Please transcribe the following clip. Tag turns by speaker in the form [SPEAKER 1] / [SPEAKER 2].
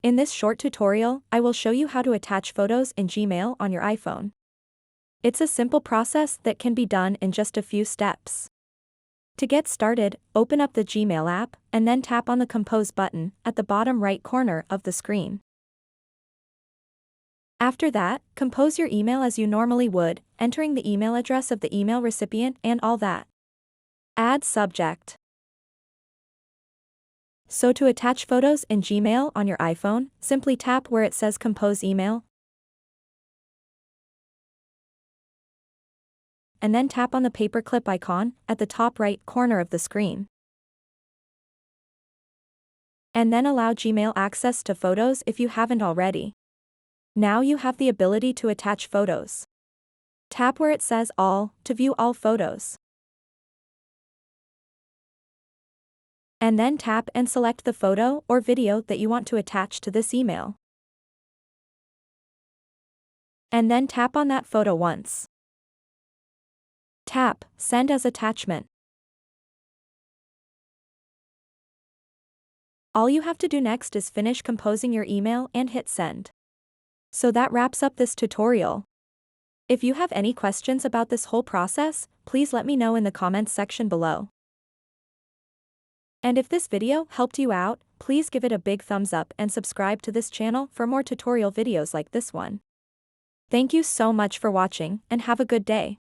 [SPEAKER 1] In this short tutorial, I will show you how to attach photos in Gmail on your iPhone. It's a simple process that can be done in just a few steps. To get started, open up the Gmail app, and then tap on the Compose button at the bottom right corner of the screen. After that, compose your email as you normally would, entering the email address of the email recipient and all that. Add subject. So to attach photos in Gmail on your iPhone, simply tap where it says Compose Email, and then tap on the paperclip icon at the top right corner of the screen. And then allow Gmail access to photos if you haven't already. Now you have the ability to attach photos. Tap where it says All to view all photos. And then tap and select the photo or video that you want to attach to this email. And then tap on that photo once. Tap Send as attachment. All you have to do next is finish composing your email and hit send. So that wraps up this tutorial. If you have any questions about this whole process, please let me know in the comments section below. And if this video helped you out, please give it a big thumbs up and subscribe to this channel for more tutorial videos like this one. Thank you so much for watching and have a good day.